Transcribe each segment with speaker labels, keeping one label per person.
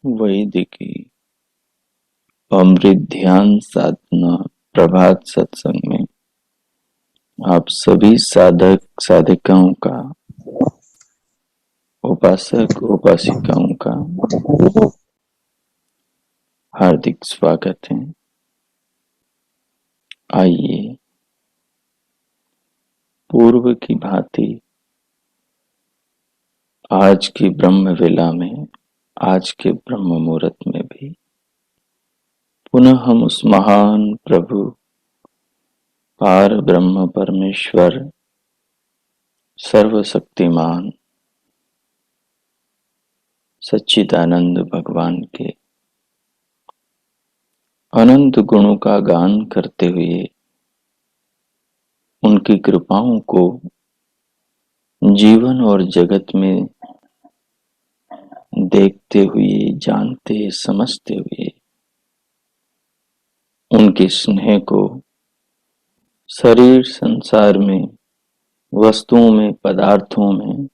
Speaker 1: वैदिकी अमृत ध्यान साधना प्रभात सत्संग में आप सभी साधक साधिकाओं का, उपासक उपासिकाओं का हार्दिक स्वागत है। आइए पूर्व की भांति आज की ब्रह्म वेला में, आज के ब्रह्म मुहूर्त में भी पुनः हम उस महान प्रभु पार ब्रह्म परमेश्वर सर्वशक्तिमान सच्चिदानंद भगवान के अनंत गुणों का गान करते हुए उनकी कृपाओं को जीवन और जगत में देखते हुए, जानते समझते हुए उनके स्नेह को शरीर संसार में, वस्तुओं में, पदार्थों में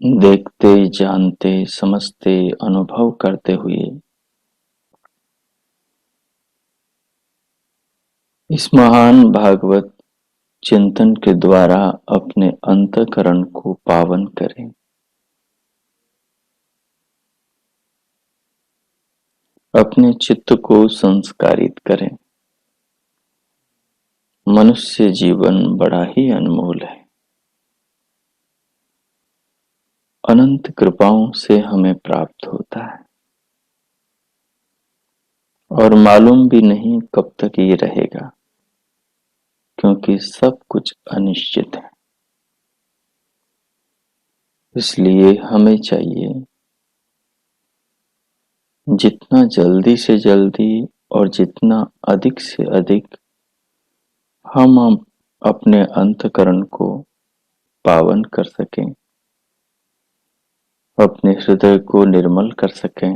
Speaker 1: देखते, जानते, समझते, अनुभव करते हुए इस महान भागवत चिंतन के द्वारा अपने अंतःकरण को पावन करें। अपने चित्त को संस्कारित करें। मनुष्य जीवन बड़ा ही अनमोल है। अनंत कृपाओं से हमें प्राप्त होता है और मालूम भी नहीं कब तक ये रहेगा, क्योंकि सब कुछ अनिश्चित है। इसलिए हमें चाहिए जितना जल्दी से जल्दी और जितना अधिक से अधिक हम अपने अंतःकरण को पावन कर सकें, अपने हृदय को निर्मल कर सकें,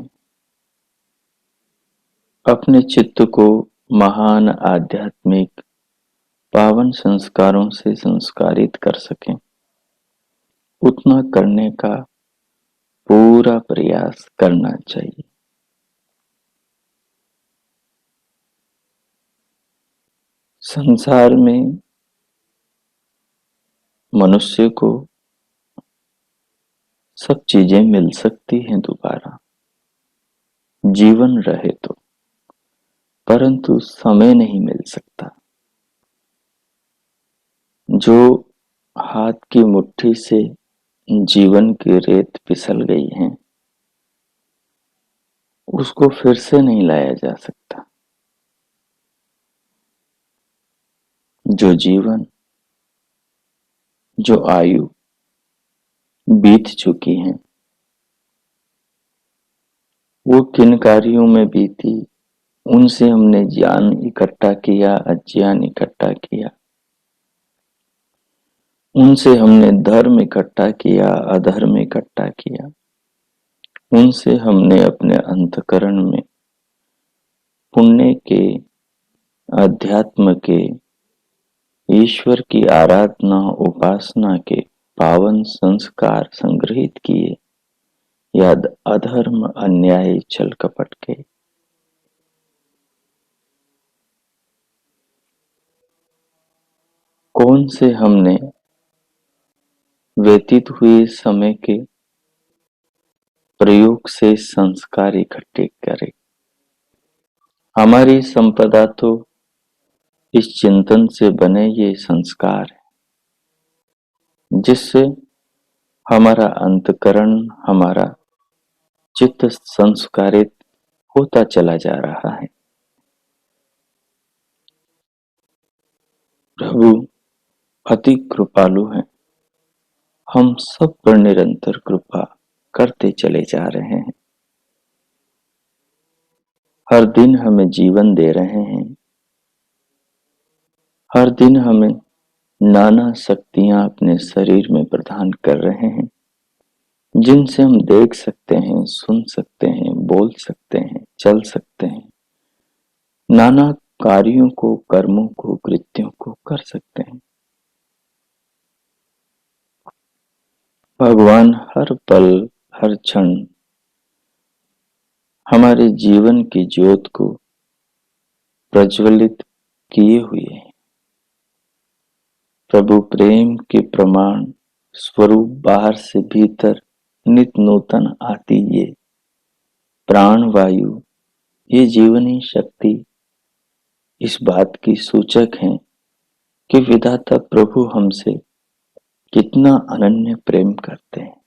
Speaker 1: अपने चित्त को महान आध्यात्मिक पावन संस्कारों से संस्कारित कर सकें, उतना करने का पूरा प्रयास करना चाहिए। संसार में मनुष्य को सब चीजें मिल सकती हैं दोबारा, जीवन रहे तो, परंतु समय नहीं मिल सकता। जो हाथ की मुट्ठी से जीवन की रेत फिसल गई है, उसको फिर से नहीं लाया जा सकता। जो जीवन, जो आयु बीत चुकी है, वो किन कार्यों में बीती, उनसे हमने ज्ञान इकट्ठा किया, अज्ञान इकट्ठा किया, उनसे हमने धर्म इकट्ठा किया, अधर्म इकट्ठा किया, उनसे हमने अपने अंतःकरण में पुण्य के, अध्यात्म के, ईश्वर की आराधना उपासना के पावन संस्कार संग्रहित किए, या अधर्म अन्याय छल कपट के। कौन से हमने व्यतीत हुए समय के प्रयोग से संस्कार इकट्ठे करे। हमारी संपदा तो इस चिंतन से बने ये संस्कार है, जिससे हमारा अंतकरण, हमारा चित्त संस्कारित होता चला जा रहा है। प्रभु अति कृपालु हैं, हम सब पर निरंतर कृपा करते चले जा रहे हैं। हर दिन हमें जीवन दे रहे हैं, हर दिन हमें नाना शक्तियां अपने शरीर में प्रदान कर रहे हैं, जिनसे हम देख सकते हैं, सुन सकते हैं, बोल सकते हैं, चल सकते हैं, नाना कार्यों को, कर्मों को, कृत्यों को कर सकते हैं। भगवान हर पल, हर क्षण हमारे जीवन की ज्योत को प्रज्वलित किए हुए हैं। प्रभु प्रेम के प्रमाण स्वरूप बाहर से भीतर नित नूतन आती ये प्राण वायु, ये जीवनी शक्ति इस बात की सूचक है कि विधाता प्रभु हमसे कितना अनन्य प्रेम करते हैं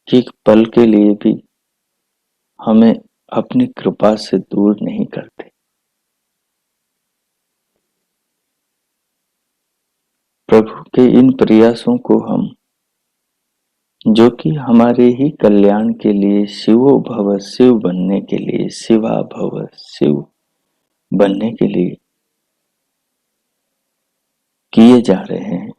Speaker 1: कि एक पल के लिए भी हमें अपनी कृपा से दूर नहीं करते। प्रभु के इन प्रयासों को हम, जो कि हमारे ही कल्याण के लिए, शिवो भव शिव बनने के लिए, शिवा भव शिव बनने के लिए किए जा रहे हैं,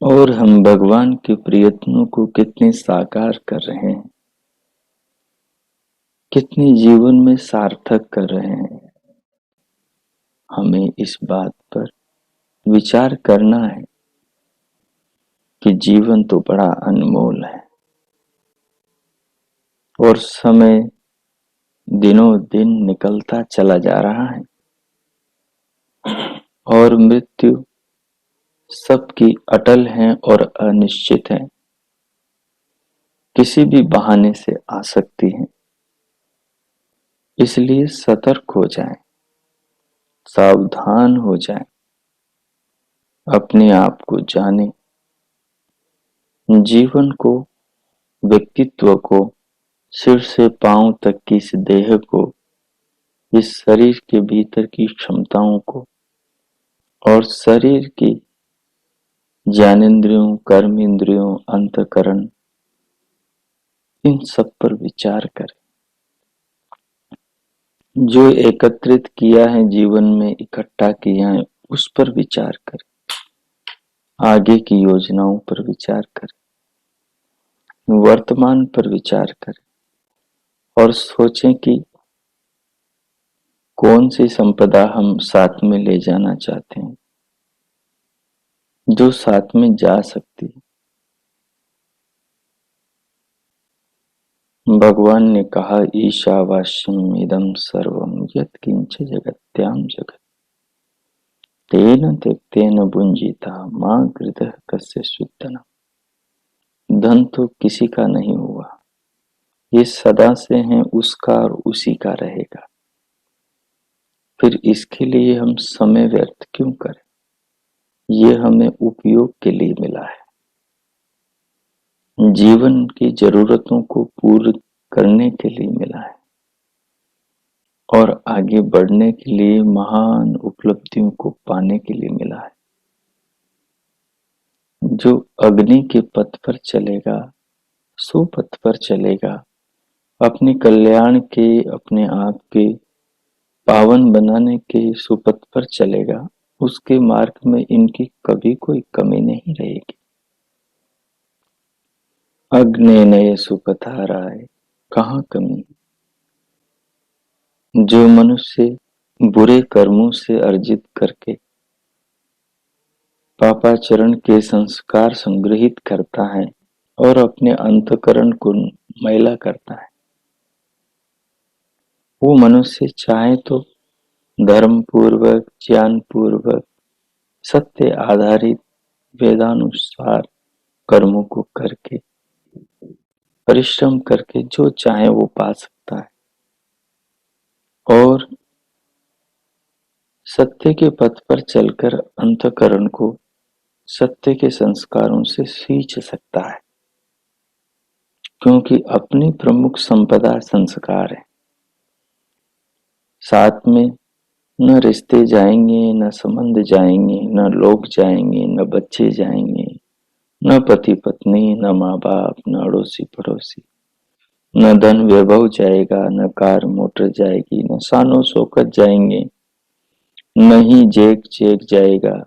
Speaker 1: और हम भगवान के प्रयत्नों को कितने साकार कर रहे हैं, कितने जीवन में सार्थक कर रहे हैं, हमें इस बात पर विचार करना है कि जीवन तो बड़ा अनमोल है और समय दिनों दिन निकलता चला जा रहा है और मृत्यु सबकी अटल है और अनिश्चित है, किसी भी बहाने से आ सकती है। इसलिए सतर्क हो जाएं, सावधान हो जाएं, अपने आप को जाने, जीवन को, व्यक्तित्व को, सिर से पांव तक की इस देह को, इस शरीर के भीतर की क्षमताओं को और शरीर की ज्ञानेंद्रियों, कर्म इंद्रियों, अंतकरण, इन सब पर विचार करें। जो एकत्रित किया है, जीवन में इकट्ठा किया है, उस पर विचार करें, आगे की योजनाओं पर विचार करें, वर्तमान पर विचार करें और सोचें कि कौन सी संपदा हम साथ में ले जाना चाहते हैं, जो साथ में जा सकती है। भगवान ने कहा, ईशावास्यम इदं सर्वं यत्किंच जगत्याम जगत तेन त्यक्तेन भुंजीता मां गृधः कस्यचित् धनम्। धन तो किसी का नहीं हुआ, ये सदा से है उसका और उसी का रहेगा। फिर इसके लिए हम समय व्यर्थ क्यों करें? ये हमें उपयोग के लिए मिला है, जीवन की जरूरतों को पूर्ण करने के लिए मिला है और आगे बढ़ने के लिए, महान उपलब्धियों को पाने के लिए मिला है। जो अग्नि के पथ पर चलेगा, सुपथ पर चलेगा, अपने कल्याण के, अपने आप के पावन बनाने के सुपथ पर चलेगा, उसके मार्ग में इनकी कभी कोई कमी नहीं रहेगी। अग्नेय सुपथाराय, कहाँ कमी? जो मनुष्य बुरे कर्मों से अर्जित करके पापाचरण के संस्कार संग्रहित करता है और अपने अंतकरण को मैला करता है, वो मनुष्य चाहे तो धर्म पूर्वक, ज्ञान पूर्वक, सत्य आधारित वेदानुसार कर्मों को करके, परिश्रम करके जो चाहे वो पा सकता है। और सत्य के पथ पर चलकर अंतःकरण को सत्य के संस्कारों से सींच सकता है, क्योंकि अपनी प्रमुख संपदा संस्कार है। साथ में न रिश्ते जाएंगे, न संबंध जाएंगे, न लोग जाएंगे, न बच्चे जाएंगे, न पति पत्नी, न माँ बाप, न अड़ोसी पड़ोसी, न धन वैभव जाएगा, न कार मोटर जाएगी, न शानो शौकत जाएंगे, न ही जेक चेक जाएगा,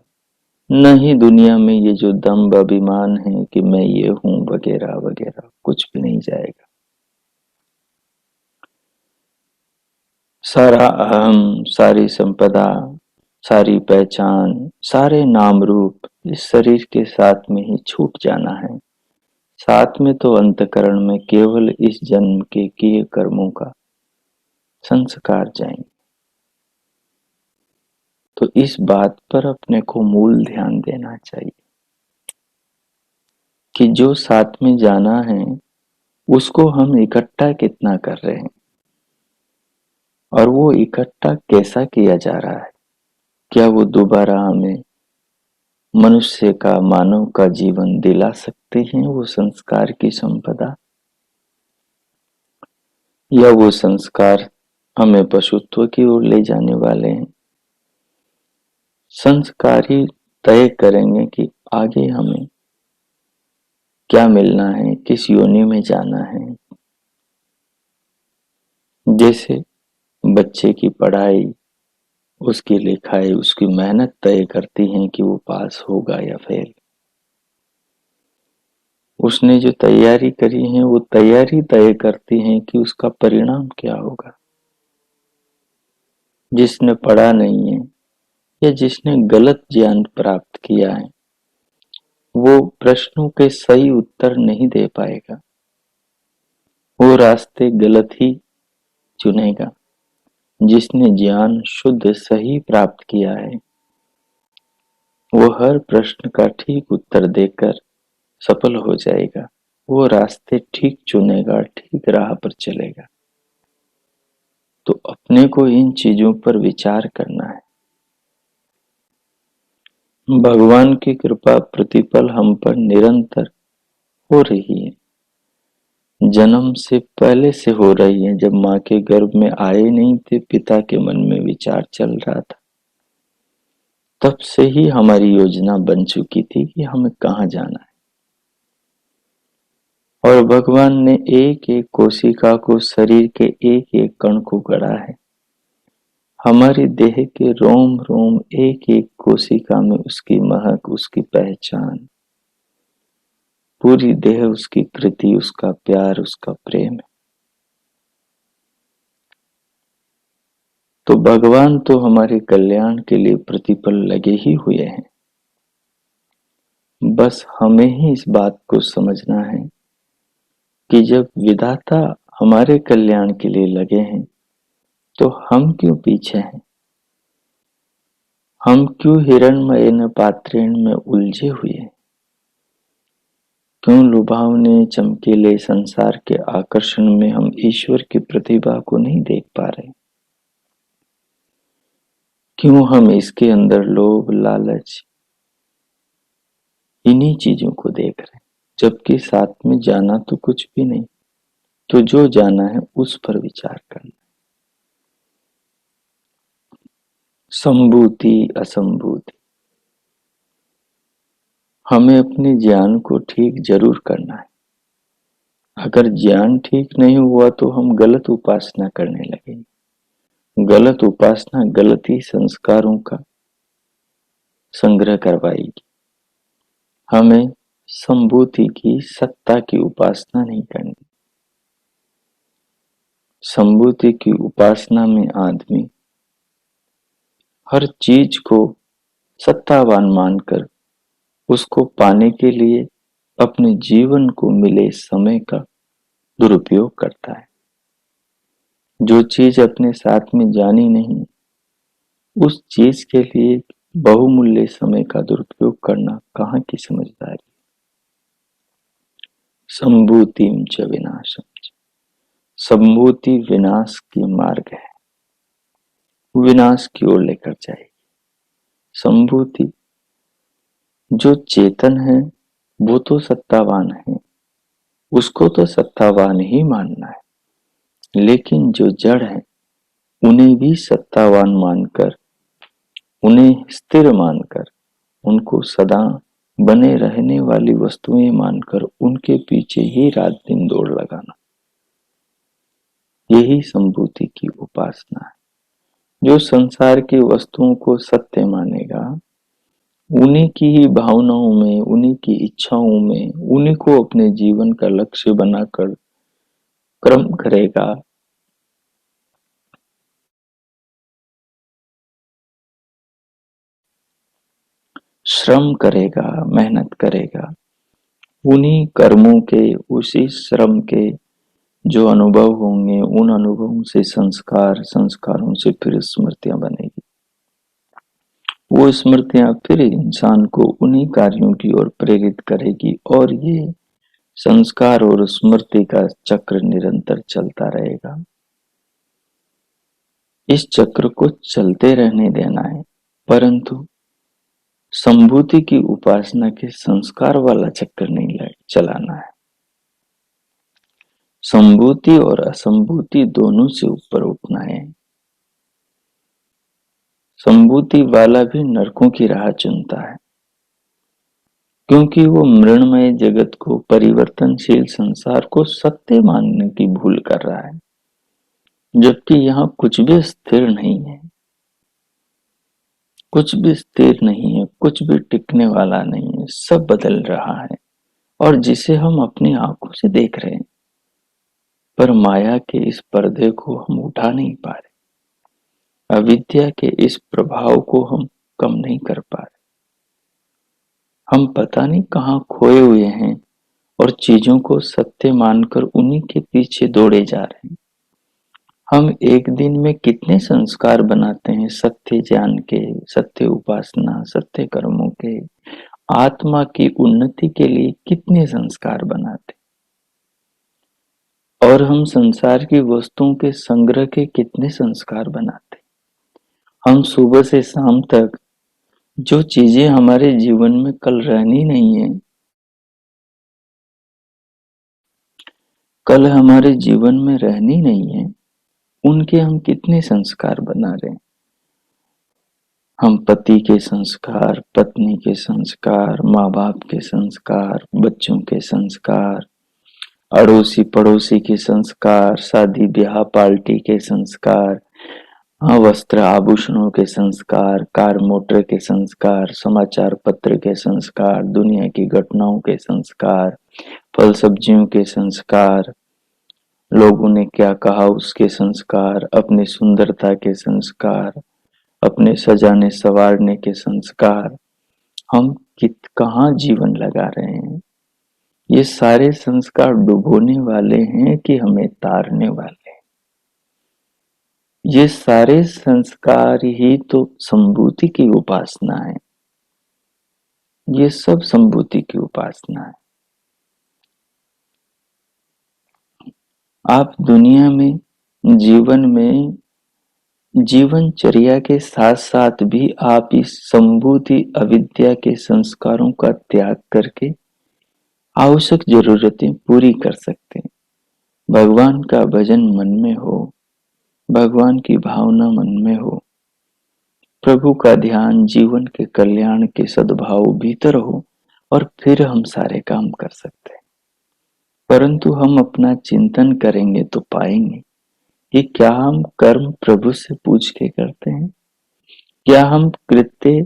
Speaker 1: न ही दुनिया में ये जो दम्भ अभिमान है कि मैं ये हूं वगैरह वगैरह, कुछ भी नहीं जाएगा। सारा अहम, सारी संपदा, सारी पहचान, सारे नाम रूप इस शरीर के साथ में ही छूट जाना है। साथ में तो अंतःकरण में केवल इस जन्म के किए कर्मों का संस्कार जाएंगे। तो इस बात पर अपने को मूल ध्यान देना चाहिए कि जो साथ में जाना है उसको हम इकट्ठा कितना कर रहे हैं और वो इकट्ठा कैसा किया जा रहा है। क्या वो दोबारा हमें मनुष्य का, मानव का जीवन दिला सकते हैं वो संस्कार की संपदा, या वो संस्कार हमें पशुत्व की ओर ले जाने वाले हैं। संस्कार ही तय करेंगे कि आगे हमें क्या मिलना है, किस योनि में जाना है। जैसे बच्चे की पढ़ाई, उसकी लिखाई, उसकी मेहनत तय करती हैं कि वो पास होगा या फेल। उसने जो तैयारी करी है वो तैयारी तय करती है कि उसका परिणाम क्या होगा। जिसने पढ़ा नहीं है या जिसने गलत ज्ञान प्राप्त किया है वो प्रश्नों के सही उत्तर नहीं दे पाएगा, वो रास्ते गलत ही चुनेगा। जिसने ज्ञान शुद्ध सही प्राप्त किया है वो हर प्रश्न का ठीक उत्तर देकर सफल हो जाएगा, वो रास्ते ठीक चुनेगा, ठीक राह पर चलेगा। तो अपने को इन चीजों पर विचार करना है। भगवान की कृपा प्रतिपल हम पर निरंतर हो रही है, जन्म से पहले से हो रही है। जब माँ के गर्भ में आए नहीं थे, पिता के मन में विचार चल रहा था, तब से ही हमारी योजना बन चुकी थी कि हमें कहाँ जाना है। और भगवान ने एक एक कोशिका को, शरीर के एक एक कण को गढ़ा है। हमारी देह के रोम रोम, एक एक कोशिका में उसकी महक, उसकी पहचान, पूरी देह उसकी कृति, उसका प्यार, उसका प्रेम है। तो भगवान तो हमारे कल्याण के लिए प्रतिपल लगे ही हुए हैं। बस हमें ही इस बात को समझना है कि जब विधाता हमारे कल्याण के लिए लगे हैं तो हम क्यों पीछे हैं। हम क्यों हिरण्मयेन पात्रेण में उलझे हुए हैं, क्यों लुभावने चमकीले संसार के आकर्षण में हम ईश्वर की प्रतिभा को नहीं देख पा रहे। क्यों हम इसके अंदर लोभ, लालच, इन्हीं चीजों को देख रहे हैं, जबकि साथ में जाना तो कुछ भी नहीं। तो जो जाना है उस पर विचार करना। संभूति असंभूति, हमें अपने ज्ञान को ठीक जरूर करना है। अगर ज्ञान ठीक नहीं हुआ तो हम गलत उपासना करने लगेंगे। गलत उपासना गलत ही संस्कारों का संग्रह करवाएगी। हमें संभूति की, सत्ता की उपासना नहीं करनी। संभूति की उपासना में आदमी हर चीज को सत्तावान मानकर उसको पाने के लिए अपने जीवन को मिले समय का दुरुपयोग करता है। जो चीज अपने साथ में जानी नहीं उस चीज के लिए बहुमूल्य समय का दुरुपयोग करना कहाँ की समझदारी। संभूतिम च विनाशम, संभूति विनाश की मार्ग है, विनाश की ओर लेकर जाएगी। संभूति जो चेतन है वो तो सत्तावान है, उसको तो सत्तावान ही मानना है, लेकिन जो जड़ है उन्हें भी सत्तावान मानकर, उन्हें स्थिर मानकर, उनको सदा बने रहने वाली वस्तुएं मानकर उनके पीछे ही रात दिन दौड़ लगाना, यही संभूति की उपासना है। जो संसार की वस्तुओं को सत्य मानेगा, उन्हीं की ही भावनाओं में, उन्हीं की इच्छाओं में, उन्हीं को अपने जीवन का लक्ष्य बनाकर कर्म करेगा, श्रम करेगा, मेहनत करेगा, उन्हीं कर्मों के, उसी श्रम के जो अनुभव होंगे, उन अनुभवों से संस्कार, संस्कारों से फिर स्मृतियां बनेगी। वो स्मृतियां फिर इंसान को उन्हीं कार्यों की ओर प्रेरित करेगी और ये संस्कार और स्मृति का चक्र निरंतर चलता रहेगा। इस चक्र को चलते रहने देना है, परंतु संभूति की उपासना के संस्कार वाला चक्कर नहीं चलाना है। संभूति और असंभूति दोनों से ऊपर उठना है। संभूति वाला भी नरकों की राह चुनता है, क्योंकि वो मृणमय जगत को, परिवर्तनशील संसार को सत्य मानने की भूल कर रहा है, जबकि यहाँ कुछ भी स्थिर नहीं है, कुछ भी स्थिर नहीं है, कुछ भी टिकने वाला नहीं है, सब बदल रहा है और जिसे हम अपनी आंखों से देख रहे हैं, पर माया के इस पर्दे को हम उठा नहीं पा रहे, अविद्या के इस प्रभाव को हम कम नहीं कर पा रहे। हम पता नहीं कहाँ खोए हुए हैं और चीजों को सत्य मानकर उन्हीं के पीछे दौड़े जा रहे हैं। हम एक दिन में कितने संस्कार बनाते हैं सत्य ज्ञान के, सत्य उपासना, सत्य कर्मों के, आत्मा की उन्नति के लिए कितने संस्कार बनाते, और हम संसार की वस्तुओं के संग्रह के कितने संस्कार बनाते। हम सुबह से शाम तक जो चीजें हमारे जीवन में कल रहनी नहीं है, कल हमारे जीवन में रहनी नहीं है, उनके हम कितने संस्कार बना रहे हैं। हम पति के संस्कार, पत्नी के संस्कार, माँ बाप के संस्कार, बच्चों के संस्कार, अड़ोसी पड़ोसी के संस्कार, शादी ब्याह पार्टी के संस्कार, वस्त्र आभूषणों के संस्कार, कार मोटर के संस्कार, समाचार पत्र के संस्कार, दुनिया की घटनाओं के संस्कार, फल सब्जियों के संस्कार, लोगों ने क्या कहा उसके संस्कार, अपनी सुंदरता के संस्कार, अपने सजाने संवारने के संस्कार, हम कहाँ जीवन लगा रहे हैं। ये सारे संस्कार डुबोने वाले हैं कि हमें तारने वाले हैं। ये सारे संस्कार ही तो संभूति की उपासना है, ये सब संभूति की उपासना है। आप दुनिया में, जीवन में, जीवनचर्या के साथ साथ भी आप इस संभूति अविद्या के संस्कारों का त्याग करके आवश्यक जरूरतें पूरी कर सकते हैं। भगवान का भजन मन में हो, भगवान की भावना मन में हो, प्रभु का ध्यान, जीवन के कल्याण के सद्भाव भीतर हो, और फिर हम सारे काम कर सकते हैं। परंतु हम अपना चिंतन करेंगे तो पाएंगे कि क्या हम कर्म प्रभु से पूछ के करते हैं, क्या हम कृत्य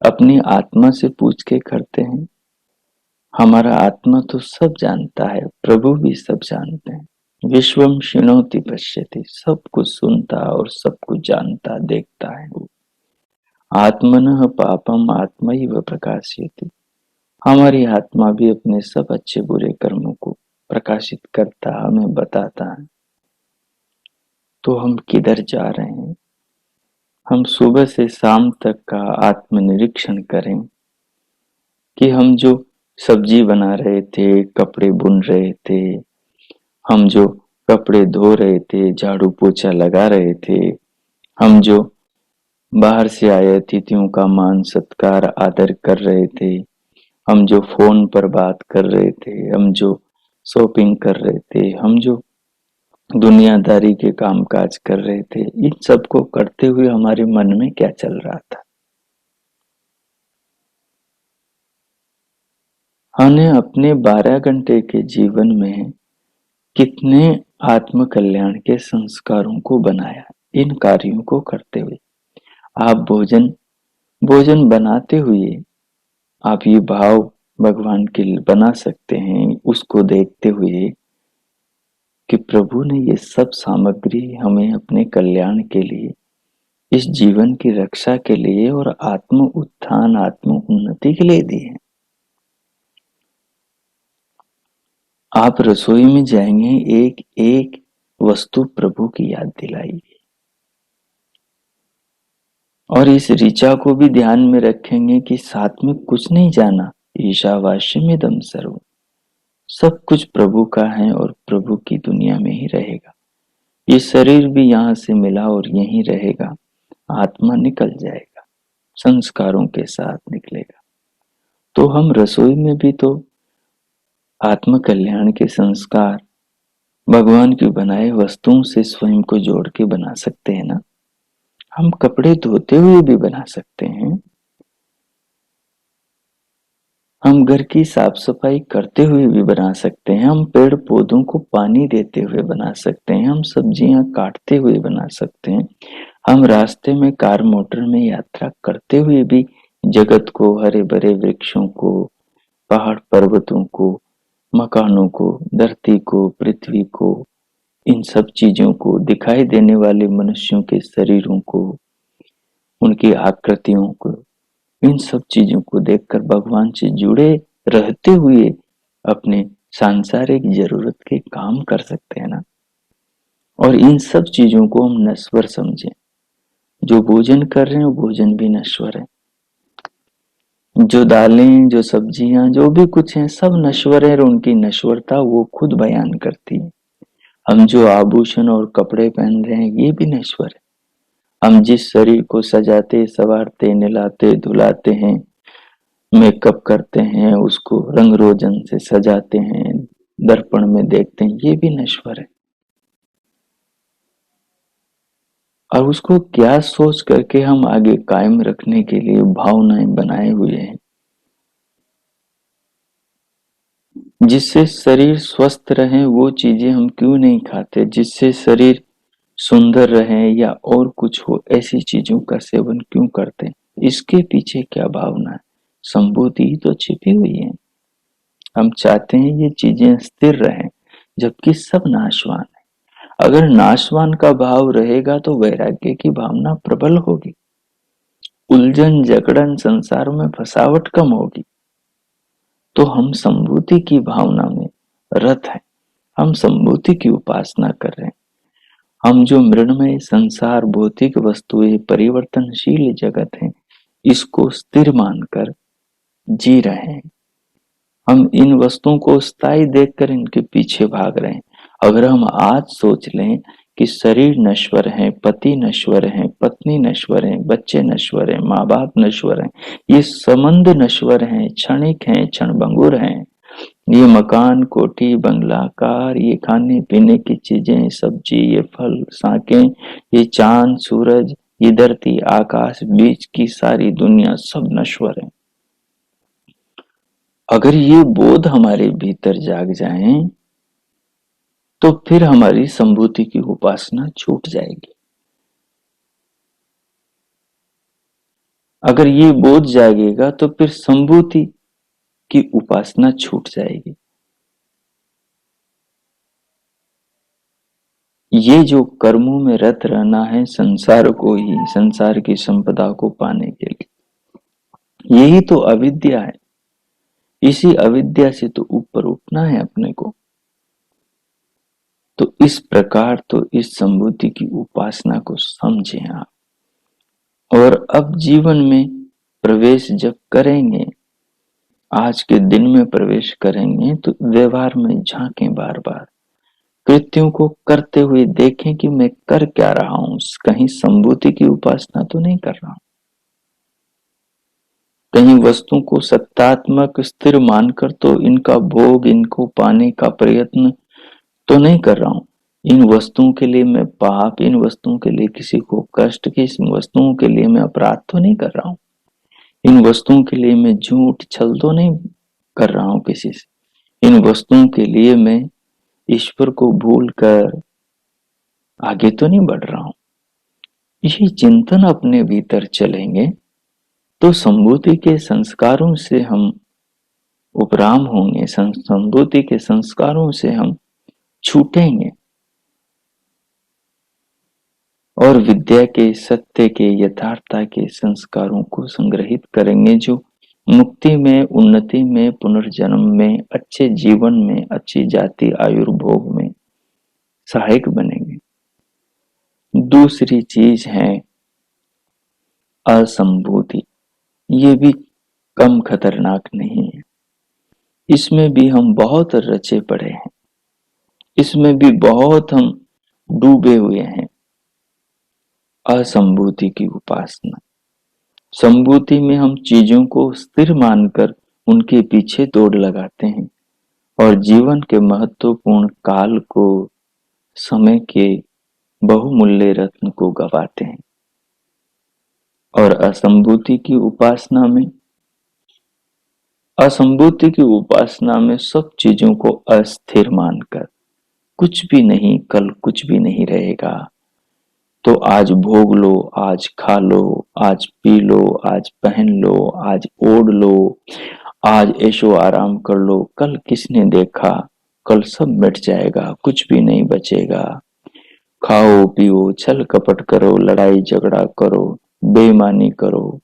Speaker 1: अपनी आत्मा से पूछ के करते हैं। हमारा आत्मा तो सब जानता है, प्रभु भी सब जानते हैं। विश्वम शिणोति पश्यति, सब कुछ सुनता और सब कुछ जानता देखता है वो। आत्मनः पापम आत्मैव प्रकाशयति, हमारी आत्मा भी अपने सब अच्छे बुरे कर्मों को प्रकाशित करता, हमें बताता है। तो हम किधर जा रहे हैं, हम सुबह से शाम तक का आत्मनिरीक्षण करें कि हम जो सब्जी बना रहे थे, कपड़े बुन रहे थे, हम जो कपड़े धो रहे थे, झाड़ू पोछा लगा रहे थे, हम जो बाहर से आए अतिथियों का मान सत्कार आदर कर रहे थे, हम जो फोन पर बात कर रहे थे, हम जो शॉपिंग कर रहे थे, हम जो दुनियादारी के कामकाज कर रहे थे, इन सब को करते हुए हमारे मन में क्या चल रहा था। हमने अपने 12 घंटे के जीवन में कितने आत्म कल्याण के संस्कारों को बनाया इन कार्यों को करते हुए। आप भोजन भोजन बनाते हुए आप ये भाव भगवान के लिए बना सकते हैं, उसको देखते हुए कि प्रभु ने ये सब सामग्री हमें अपने कल्याण के लिए, इस जीवन की रक्षा के लिए और आत्म उत्थान आत्म उन्नति के लिए दी है। आप रसोई में जाएंगे, एक एक वस्तु प्रभु की याद दिलाएगी और इस ऋचा को भी ध्यान में रखेंगे कि साथ में कुछ नहीं जाना, ईशावास्यमिदं सर्वम्, सब कुछ प्रभु का है और प्रभु की दुनिया में ही रहेगा। ये शरीर भी यहाँ से मिला और यहीं रहेगा, आत्मा निकल जाएगा, संस्कारों के साथ निकलेगा। तो हम रसोई में भी तो आत्म कल्याण के संस्कार भगवान की बनाए वस्तुओं से स्वयं को जोड़ के बना सकते हैं ना। हम कपड़े धोते हुए भी बना सकते हैं, हम घर की साफ सफाई करते हुए भी बना सकते हैं, हम पेड़ पौधों को पानी देते हुए बना सकते हैं, हम सब्जियां काटते हुए बना सकते हैं, हम रास्ते में कार मोटर में यात्रा करते हुए भी जगत को, हरे भरे वृक्षों को, पहाड़ पर्वतों को, मकानों को, धरती को, पृथ्वी को, इन सब चीजों को, दिखाई देने वाले मनुष्यों के शरीरों को, उनकी आकृतियों को, इन सब चीजों को देखकर भगवान से जुड़े रहते हुए अपने सांसारिक जरूरत के काम कर सकते हैं ना। और इन सब चीजों को हम नश्वर समझें। जो भोजन कर रहे हैं वो भोजन भी नश्वर है, जो दालें, जो सब्जियां, जो भी कुछ है सब नश्वर है और उनकी नश्वरता वो खुद बयान करती है। हम जो आभूषण और कपड़े पहन रहे हैं ये भी नश्वर है। हम जिस शरीर को सजाते, संवारते, नहलाते, धुलाते हैं, मेकअप करते हैं, उसको रंग रोगन से सजाते हैं, दर्पण में देखते हैं, ये भी नश्वर है। और उसको क्या सोच करके हम आगे कायम रखने के लिए भावनाएं बनाए हुए हैं, जिससे शरीर स्वस्थ रहे वो चीजें हम क्यों नहीं खाते, जिससे शरीर सुंदर रहे या और कुछ हो ऐसी चीजों का सेवन क्यों करते हैं। इसके पीछे क्या भावना है, संबोधि ही तो छिपी हुई है। हम चाहते हैं ये चीजें स्थिर रहें, जबकि सब नाशवान है। अगर नाशवान का भाव रहेगा तो वैराग्य की भावना प्रबल होगी, उलझन जकड़न संसार में फसावट कम होगी। तो हम संभूति की भावना में रत हैं, हम संभूति की उपासना कर रहे हैं। हम जो मृण्मय संसार, भौतिक वस्तुएं, परिवर्तनशील जगत है, इसको स्थिर मानकर जी रहे हैं। हम इन वस्तुओं को स्थायी देखकर इनके पीछे भाग रहे हैं। अगर हम आज सोच लें कि शरीर नश्वर है, पति नश्वर है, पत्नी नश्वर है, बच्चे नश्वर है, माँ बाप नश्वर है, ये संबंध नश्वर हैं, क्षणिक हैं, क्षणभंगुर हैं, ये मकान, कोठी, बंगला, कार, ये खाने पीने की चीजें, सब्जी, ये फल, साकें, ये चांद, सूरज, ये धरती, आकाश, बीच की सारी दुनिया सब नश्वर है। अगर ये बोध हमारे भीतर जाग जाए तो फिर हमारी संभूति की उपासना छूट जाएगी। अगर ये बोध जागेगा तो फिर संभूति की उपासना छूट जाएगी। ये जो कर्मों में रत रहना है संसार को ही, संसार की संपदा को पाने के लिए, यही तो अविद्या है। इसी अविद्या से तो ऊपर उठना है अपने को। तो इस प्रकार तो इस संभूति की उपासना को समझें आप। और अब जीवन में प्रवेश जब करेंगे, आज के दिन में प्रवेश करेंगे, तो व्यवहार में झांकें, बार बार कृत्यों को करते हुए देखें कि मैं कर क्या रहा हूं, कहीं संभूति की उपासना तो नहीं कर रहा हूं, कहीं वस्तु को सत्तात्मक स्थिर मानकर तो इनका भोग, इनको पाने का प्रयत्न तो नहीं कर रहा हूं। इन वस्तुओं के लिए मैं पाप, इन वस्तुओं के लिए किसी को कष्ट की, इन वस्तुओं के लिए मैं अपराध तो नहीं कर रहा हूं। इन वस्तुओं के लिए मैं झूठ छल तो नहीं कर रहा हूं किसी से। इन वस्तुओं के लिए मैं ईश्वर को भूल कर आगे तो नहीं बढ़ रहा हूं। यही चिंतन अपने भीतर चलेंगे तो संभूति के संस्कारों से हम उपराम होंगे, संभूति के संस्कारों से हम छूटेंगे और विद्या के, सत्य के, यथार्थता के संस्कारों को संग्रहित करेंगे, जो मुक्ति में, उन्नति में, पुनर्जन्म में, अच्छे जीवन में, अच्छी जाति आयुर्भोग में सहायक बनेंगे। दूसरी चीज है असंभूति। ये भी कम खतरनाक नहीं है, इसमें भी हम बहुत रचे पड़े हैं, इसमें भी बहुत हम डूबे हुए हैं। असंभूति की उपासना, संभूति में हम चीजों को स्थिर मानकर उनके पीछे दौड़ लगाते हैं और जीवन के महत्वपूर्ण काल को, समय के बहुमूल्य रत्न को गवाते हैं। और असंभूति की उपासना में, असंभूति की उपासना में सब चीजों को अस्थिर मानकर, कुछ भी नहीं, कल कुछ भी नहीं रहेगा, तो आज भोग लो, आज खा लो, आज पी लो, आज पहन लो, आज ओढ़ लो, आज ऐशो आराम कर लो, कल किसने देखा, कल सब मिट जाएगा, कुछ भी नहीं बचेगा। खाओ पियो, छल कपट करो, लड़ाई झगड़ा करो, बेईमानी करो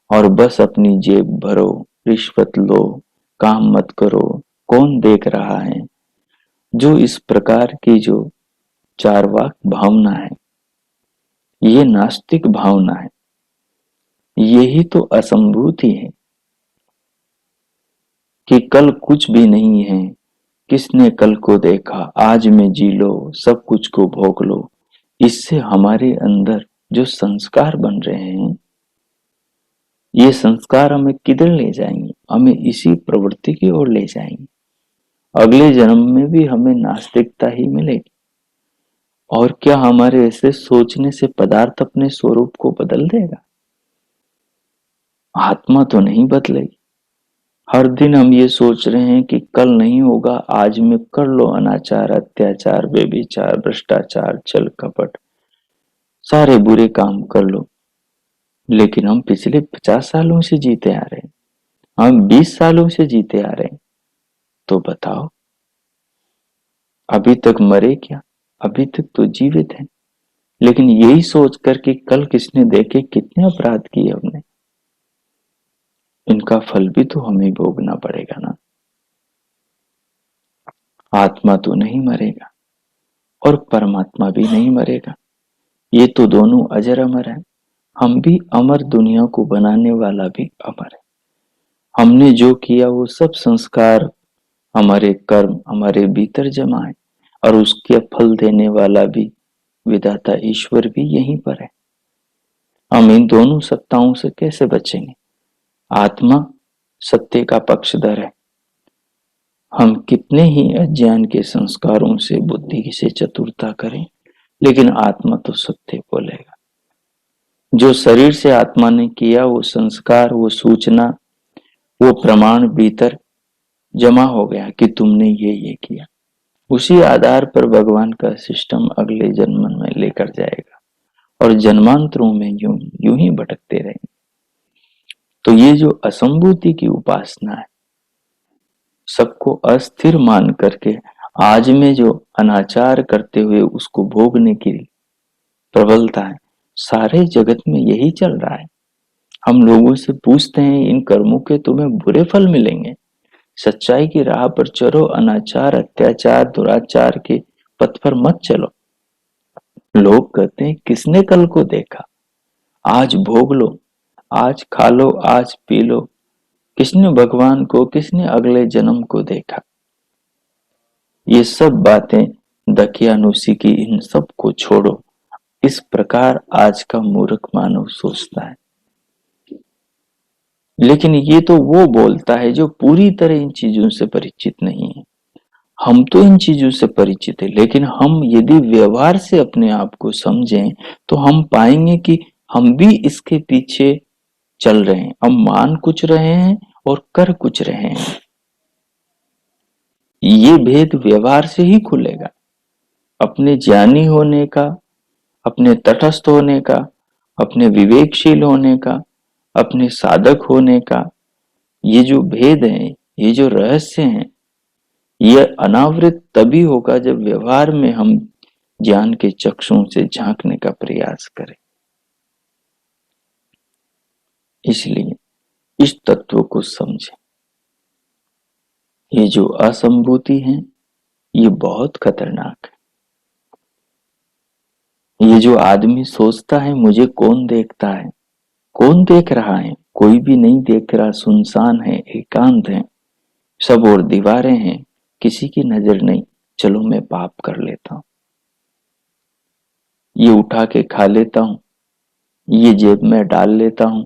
Speaker 1: और बस अपनी जेब भरो, रिश्वत लो, काम मत करो, कौन देख रहा है। जो इस प्रकार की जो चार्वाक भावना है, ये नास्तिक भावना है, यही तो असंभूति है कि कल कुछ भी नहीं है, किसने कल को देखा, आज में जी लो, सब कुछ को भोग लो। इससे हमारे अंदर जो संस्कार बन रहे हैं, ये संस्कार हमें किधर ले जाएंगे, हमें इसी प्रवृत्ति की ओर ले जाएंगे। अगले जन्म में भी हमें नास्तिकता ही मिलेगी। और क्या हमारे ऐसे सोचने से पदार्थ अपने स्वरूप को बदल देगा? आत्मा तो नहीं बदलेगी। हर दिन हम ये सोच रहे हैं कि कल नहीं होगा, आज में कर लो अनाचार, अत्याचार, व्यभिचार, भ्रष्टाचार, छल कपट, सारे बुरे काम कर लो। लेकिन हम पिछले 50 सालों से जीते आ रहे हैं, हम 20 सालों से जीते आ रहे हैं, तो बताओ अभी तक मरे क्या? अभी तक तो जीवित हैं। लेकिन यही सोच कर कि कल किसने देखे कितने अपराध किए हमने, इनका फल भी तो हमें भोगना पड़ेगा ना। आत्मा तो नहीं मरेगा और परमात्मा भी नहीं मरेगा, ये तो दोनों अजर अमर है। हम भी अमर, दुनिया को बनाने वाला भी अमर है। हमने जो किया वो सब संस्कार, हमारे कर्म हमारे भीतर जमा है और उसके फल देने वाला भी विधाता ईश्वर भी यहीं पर है। हम इन दोनों सत्ताओं से कैसे बचेंगे? आत्मा सत्य का पक्षधर है। हम कितने ही अज्ञान के संस्कारों से, बुद्धि से चतुरता करें, लेकिन आत्मा तो सत्य बोलेगा। जो शरीर से आत्मा ने किया, वो संस्कार, वो सूचना, वो प्रमाण भीतर जमा हो गया कि तुमने ये किया। उसी आधार पर भगवान का सिस्टम अगले जन्म में लेकर जाएगा और जन्मांतरों में यूं ही भटकते रहेंगे। तो ये जो असंभूति की उपासना है, सबको अस्थिर मान करके आज में जो अनाचार करते हुए उसको भोगने की प्रबलता है, सारे जगत में यही चल रहा है। हम लोगों से पूछते हैं इन कर्मों के तुम्हें बुरे फल मिलेंगे, सच्चाई की राह पर चलो, अनाचार, अत्याचार, दुराचार के पथ पर मत चलो। लोग कहते हैं किसने कल को देखा, आज भोग लो, आज खा लो, आज पी लो। किसने भगवान को, किसने अगले जन्म को देखा? ये सब बातें दकियानुसी की, इन सब को छोड़ो। इस प्रकार आज का मूर्ख मानव सोचता है। लेकिन ये तो वो बोलता है जो पूरी तरह इन चीजों से परिचित नहीं है। हम तो इन चीजों से परिचित है, लेकिन हम यदि व्यवहार से अपने आप को समझें तो हम पाएंगे कि हम भी इसके पीछे चल रहे हैं। हम मान कुछ रहे हैं और कर कुछ रहे हैं। ये भेद व्यवहार से ही खुलेगा। अपने ज्ञानी होने का, अपने तटस्थ होने का, अपने विवेकशील होने का, अपने साधक होने का, ये जो भेद है, ये जो रहस्य है, ये अनावृत तभी होगा जब व्यवहार में हम ज्ञान के चक्षुओं से झांकने का प्रयास करें। इसलिए इस तत्व को समझें। ये जो असंभूति है, ये बहुत खतरनाक है। ये जो आदमी सोचता है मुझे कौन देखता है, कौन देख रहा है? कोई भी नहीं देख रहा। सुनसान है, एकांत है, सब और दीवारें हैं, किसी की नजर नहीं। चलो मैं पाप कर लेता हूं, ये उठा के खा लेता हूं, ये जेब में डाल लेता हूं,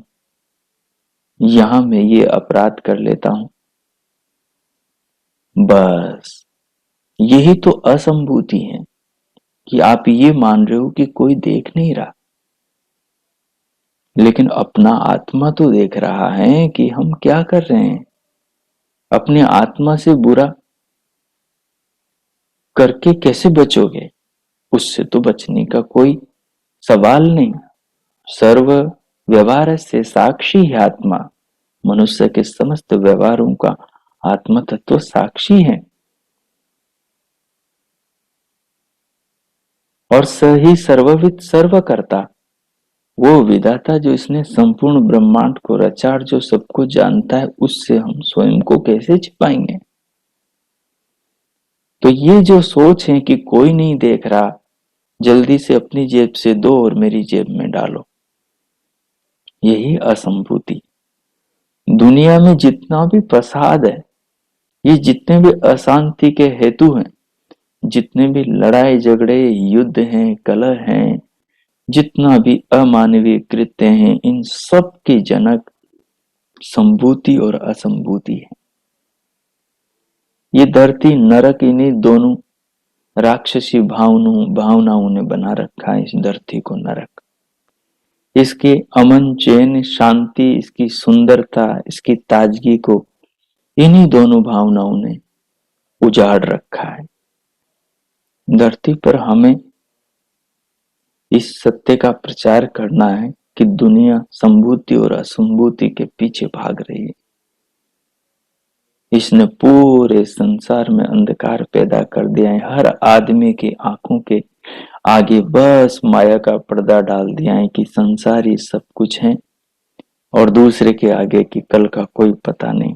Speaker 1: यहां मैं ये अपराध कर लेता हूं। बस यही तो असंभूति है कि आप ये मान रहे हो कि कोई देख नहीं रहा, लेकिन अपना आत्मा तो देख रहा है कि हम क्या कर रहे हैं। अपने आत्मा से बुरा करके कैसे बचोगे? उससे तो बचने का कोई सवाल नहीं। सर्व व्यवहार से साक्षी है आत्मा। मनुष्य के समस्त व्यवहारों का आत्मा तत्व साक्षी है। और सही सर्वविद सर्व करता, वो विधाता जो इसने संपूर्ण ब्रह्मांड को रचा, जो सबको जानता है, उससे हम स्वयं को कैसे छिपाएंगे? तो ये जो सोच है कि कोई नहीं देख रहा, जल्दी से अपनी जेब से दो और मेरी जेब में डालो, यही असंभूति। दुनिया में जितना भी प्रसाद है, ये जितने भी अशांति के हेतु हैं, जितने भी लड़ाई झगड़े युद्ध हैं, कलह हैं, जितना भी अमानवीय कृत्य हैं, इन सब के जनक संभूति और असंभूति है। ये धरती नरक इन्हीं दोनों राक्षसी भावनाओं ने बना रखा है। इस धरती को नरक, इसके अमन चैन शांति, इसकी सुंदरता, इसकी ताजगी को इन्हीं दोनों भावनाओं ने उजाड़ रखा है। धरती पर हमें इस सत्य का प्रचार करना है कि दुनिया संभूति और असंभूति के पीछे भाग रही है। इसने पूरे संसार में अंधकार पैदा कर दिया है। हर आदमी की आंखों के आगे बस माया का पर्दा डाल दिया है कि संसार ही सब कुछ है, और दूसरे के आगे की कल का कोई पता नहीं।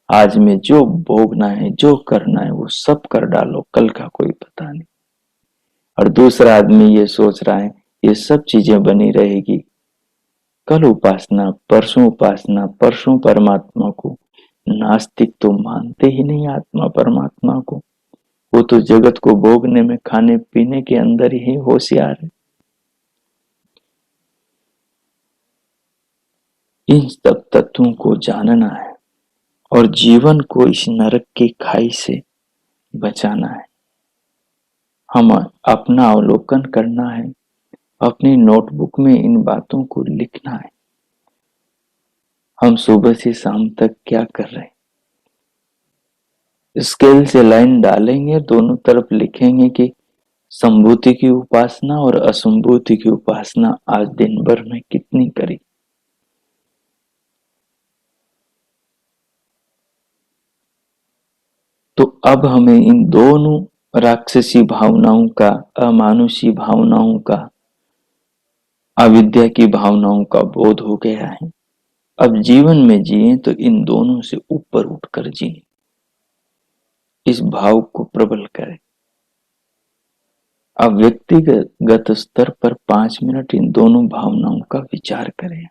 Speaker 1: आज में जो भोगना है, जो करना है, वो सब कर डालो, कल का कोई पता नहीं। और दूसरा आदमी ये सोच रहा है ये सब चीजें बनी रहेगी, कल उपासना, परसों उपासना, परसों परमात्मा को। नास्तिक तो मानते ही नहीं आत्मा परमात्मा को। वो तो जगत को भोगने में, खाने पीने के अंदर ही होशियार है। इन सब तत्वों को जानना है और जीवन को इस नरक की खाई से बचाना है। हम अपना अवलोकन करना है, अपनी नोटबुक में इन बातों को लिखना है। हम सुबह से शाम तक क्या कर रहे हैं, स्केल से लाइन डालेंगे, दोनों तरफ लिखेंगे कि संभूति की उपासना और असंभूति की उपासना आज दिन भर में कितनी करी। तो अब हमें इन दोनों राक्षसी भावनाओं का, अमानुषी भावनाओं का, अविद्या की भावनाओं का बोध हो गया है। अब जीवन में जिए तो इन दोनों से ऊपर उठकर जिए, इस भाव को प्रबल करें। अब व्यक्तिगत स्तर पर 5 मिनट इन दोनों भावनाओं का विचार करें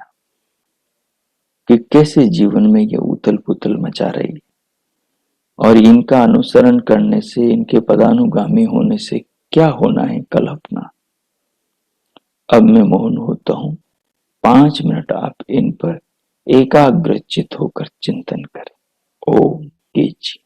Speaker 1: कि कैसे जीवन में ये उथल पुथल मचा रही है और इनका अनुसरण करने से, इनके पदानुगामी होने से क्या होना है कल अपना। अब मैं मौन होता हूँ। 5 मिनट आप इन पर एकाग्रचित होकर चिंतन करें। ओम कीजिए।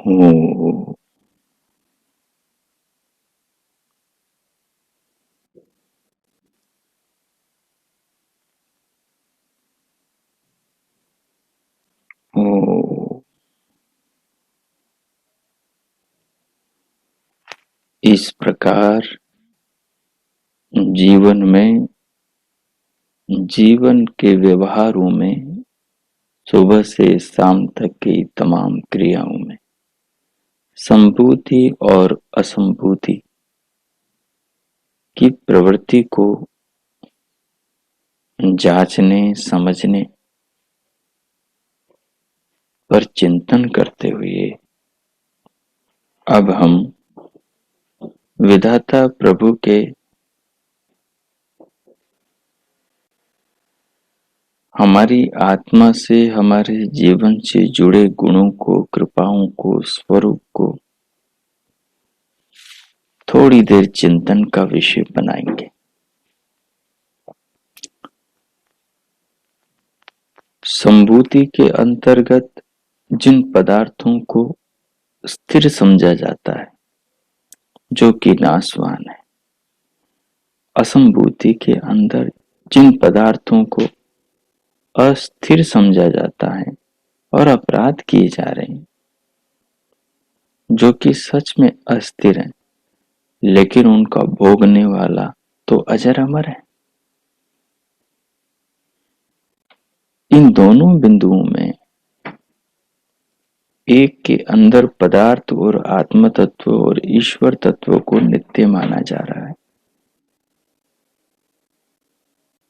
Speaker 1: हो। हो। इस प्रकार जीवन में, जीवन के व्यवहारों में, सुबह से शाम तक की तमाम क्रियाओं में संभूति और असंभूति की प्रवृत्ति को जांचने समझने पर चिंतन करते हुए अब हम विधाता प्रभु के हमारी आत्मा से, हमारे जीवन से जुड़े गुणों को, कृपाओं को, स्वरूप को थोड़ी देर चिंतन का विषय बनाएंगे। संभूति के अंतर्गत जिन पदार्थों को स्थिर समझा जाता है, जो कि नाशवान है, असंभूति के अंदर जिन पदार्थों को अस्थिर समझा जाता है और अपराध किए जा रहे हैं, जो कि सच में अस्थिर है, लेकिन उनका भोगने वाला तो अजर अमर है। इन दोनों बिंदुओं में एक के अंदर पदार्थ और आत्म तत्व और ईश्वर तत्व को नित्य माना जा रहा है,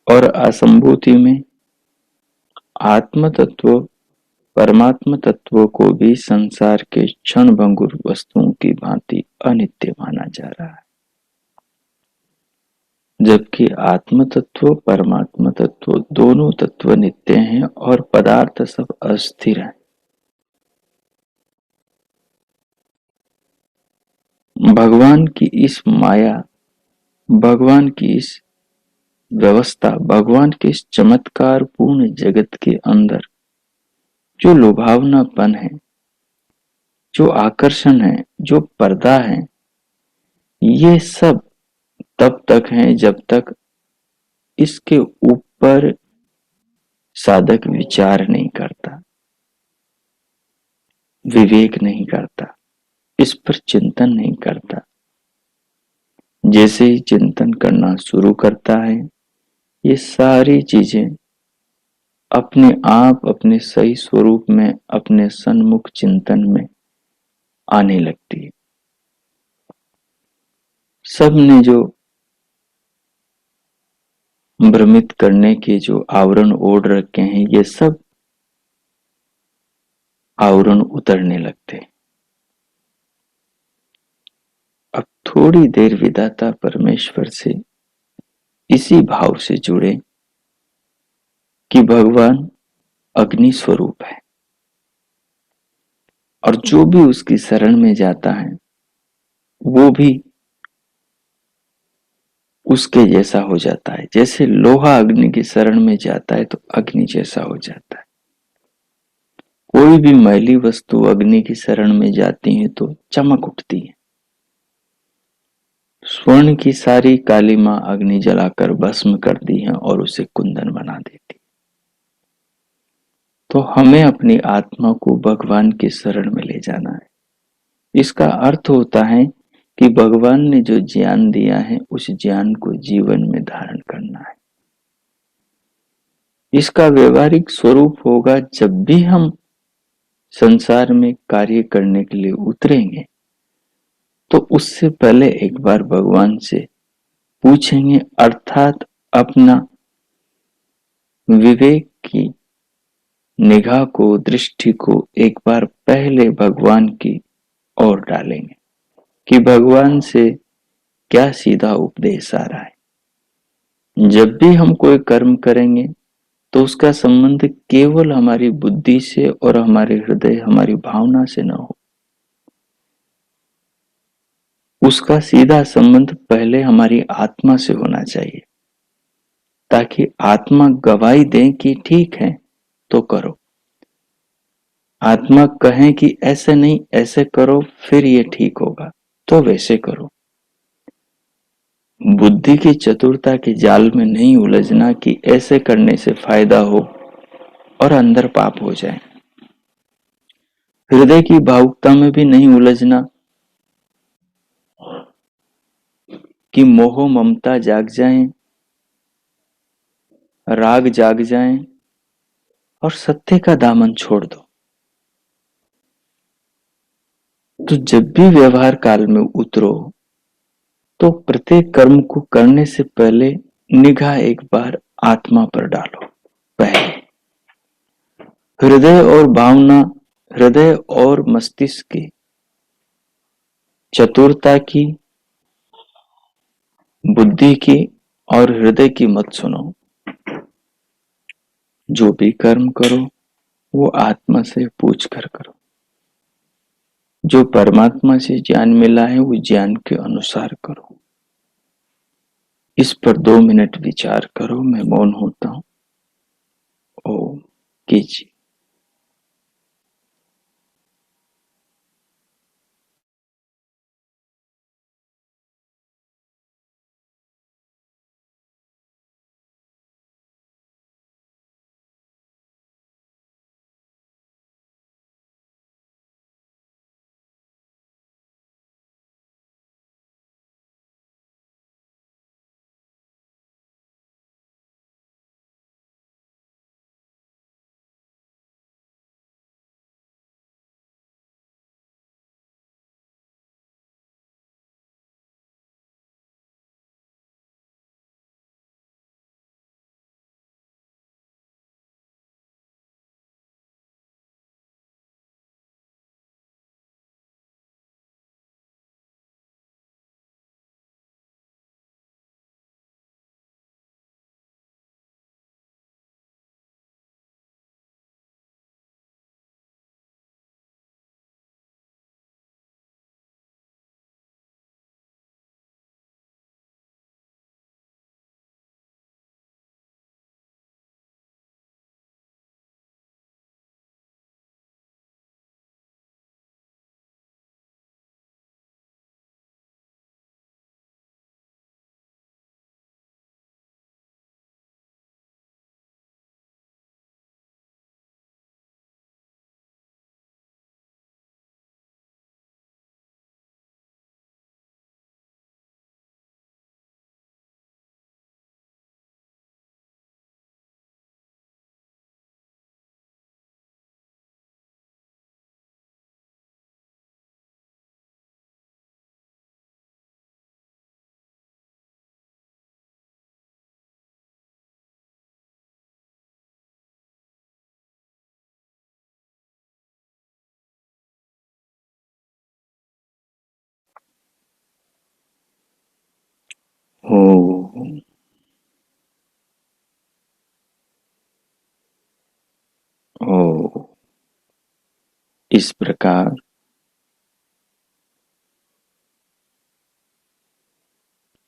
Speaker 1: और असंभूति में आत्म तत्व, परमात्म तत्व को भी संसार के क्षण भंगुर वस्तुओं की भांति अनित्य माना जा रहा है। जबकि आत्म तत्व, परमात्म तत्व दोनों तत्व नित्य हैं और पदार्थ सब अस्थिर हैं। भगवान की इस माया, भगवान की इस व्यवस्था, भगवान के इस चमत्कार पूर्ण जगत के अंदर जो लुभावनापन है, जो आकर्षण है, जो पर्दा है, ये सब तब तक है जब तक इसके ऊपर साधक विचार नहीं करता, विवेक नहीं करता, इस पर चिंतन नहीं करता। जैसे ही चिंतन करना शुरू करता है, ये सारी चीजें अपने आप अपने सही स्वरूप में, अपने सन्मुख चिंतन में आने लगती है। सब ने जो भ्रमित करने के जो आवरण ओढ़ रखे हैं, ये सब आवरण उतरने लगते हैं। अब थोड़ी देर विधाता परमेश्वर से इसी भाव से जुड़े कि भगवान अग्नि स्वरूप है, और जो भी उसकी शरण में जाता है वो भी उसके जैसा हो जाता है। जैसे लोहा अग्नि की शरण में जाता है तो अग्नि जैसा हो जाता है। कोई भी मैली वस्तु अग्नि की शरण में जाती है तो चमक उठती है। स्वर्ण की सारी काली मां अग्नि जलाकर भस्म करती है और उसे कुंदन बना देती है। तो हमें अपनी आत्मा को भगवान की शरण में ले जाना है। इसका अर्थ होता है कि भगवान ने जो ज्ञान दिया है उस ज्ञान को जीवन में धारण करना है। इसका व्यवहारिक स्वरूप होगा जब भी हम संसार में कार्य करने के लिए उतरेंगे तो उससे पहले एक बार भगवान से पूछेंगे, अर्थात अपना विवेक की निगाह को, दृष्टि को एक बार पहले भगवान की ओर डालेंगे कि भगवान से क्या सीधा उपदेश आ रहा है। जब भी हम कोई कर्म करेंगे तो उसका संबंध केवल हमारी बुद्धि से और हमारे हृदय, हमारी भावना से न हो। उसका सीधा संबंध पहले हमारी आत्मा से होना चाहिए, ताकि आत्मा गवाही दे कि ठीक है तो करो। आत्मा कहे कि ऐसे नहीं, ऐसे करो फिर ये ठीक होगा, तो वैसे करो। बुद्धि की चतुरता के जाल में नहीं उलझना कि ऐसे करने से फायदा हो और अंदर पाप हो जाए। हृदय की भावुकता में भी नहीं उलझना कि मोह ममता जाग जाए, राग जाग जाए और सत्य का दामन छोड़ दो। तो जब भी व्यवहार काल में उतरो तो प्रत्येक कर्म को करने से पहले निगाह एक बार आत्मा पर डालो। पहले हृदय और भावना, हृदय और मस्तिष्क की चतुरता की, बुद्धि की और हृदय की मत सुनो। जो भी कर्म करो वो आत्मा से पूछ कर करो। जो परमात्मा से ज्ञान मिला है वो ज्ञान के अनुसार करो। इस पर 2 मिनट विचार करो। मैं मौन होता हूं। ओम। कीजिए। ओम। ओम। इस प्रकार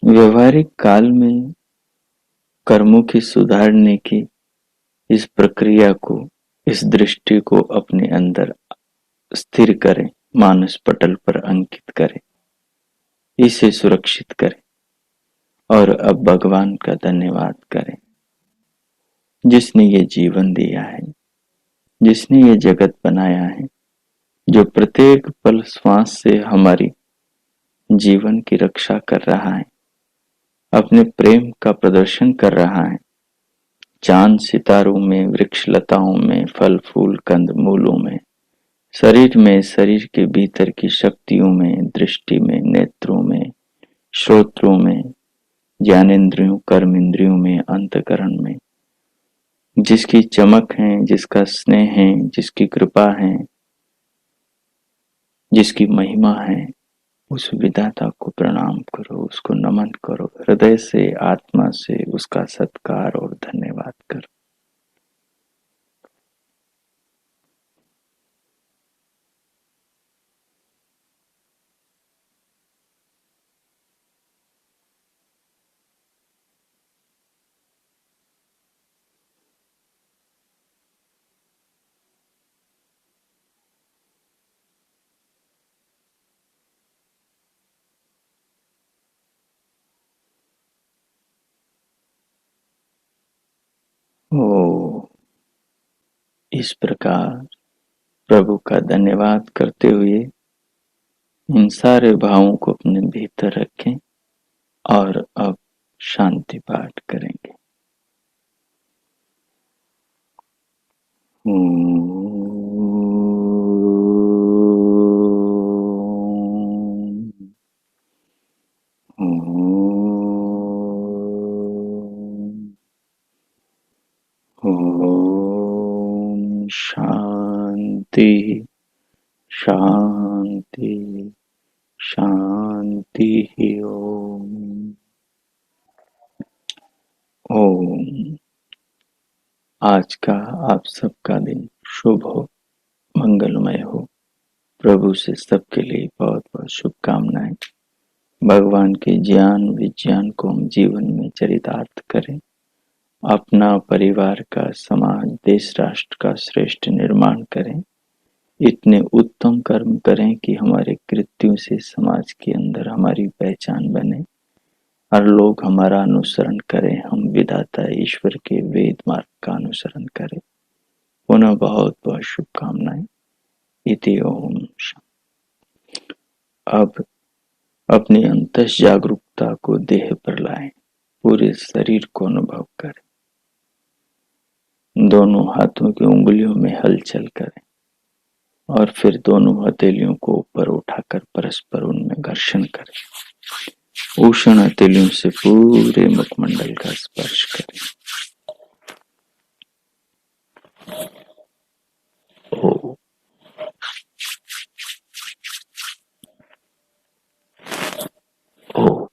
Speaker 1: व्यवहारिक काल में कर्मों की सुधारने की इस प्रक्रिया को, इस दृष्टि को अपने अंदर स्थिर करें, मानस पटल पर अंकित करें, इसे सुरक्षित करें और अब भगवान का धन्यवाद करें जिसने ये जीवन दिया है, जिसने ये जगत बनाया है, जो प्रत्येक पल श्वास से हमारी जीवन की रक्षा कर रहा है, अपने प्रेम का प्रदर्शन कर रहा है। चांद सितारों में, वृक्ष लताओं में, फल फूल कंद मूलों में, शरीर में, शरीर के भीतर की शक्तियों में, दृष्टि में, नेत्रों में, श्रोत्रों में, ज्ञानेंद्रियों, कर्मेंद्रियों में, अंतकरण में, जिसकी चमक है, जिसका स्नेह है, जिसकी कृपा है, जिसकी महिमा है, उस विधाता को प्रणाम करो, उसको नमन करो, हृदय से, आत्मा से उसका सत्कार और धन्यवाद करो। ओ इस प्रकार प्रभु का धन्यवाद करते हुए इन सारे भावों को अपने भीतर रखें और अब शांति पाठ करेंगे। ओम शांति शांति शांति ही ओम। ओम आज का आप सबका दिन शुभ हो, मंगलमय हो। प्रभु से सबके लिए बहुत बहुत शुभकामनाएं। भगवान के ज्ञान विज्ञान को हम जीवन में चरितार्थ करें, अपना परिवार का समाज देश राष्ट्र का श्रेष्ठ निर्माण करें, इतने उत्तम कर्म करें कि हमारे कृत्यों से समाज के अंदर हमारी पहचान बने, हर लोग हमारा अनुसरण करें, हम विधाता ईश्वर के वेद मार्ग का अनुसरण करें। पुनः बहुत बहुत शुभकामनाएं। इति ओम। अब अपनी अंतस जागरूकता को देह पर लाएं, पूरे शरीर को अनुभव करें, दोनों हाथों की उंगलियों में हलचल करें और फिर दोनों हथेलियों को ऊपर उठाकर परस्पर उनमें घर्षण करें। उष्ण हथेलियों से पूरे मुखमंडल का स्पर्श करें। ओ ओ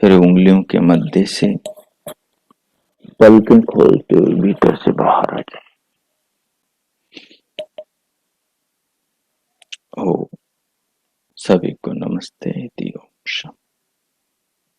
Speaker 1: फिर उंगलियों के मध्य से पलकें खोलते हुए भीतर से बाहर आ जाए। ओ सभी को नमस्ते।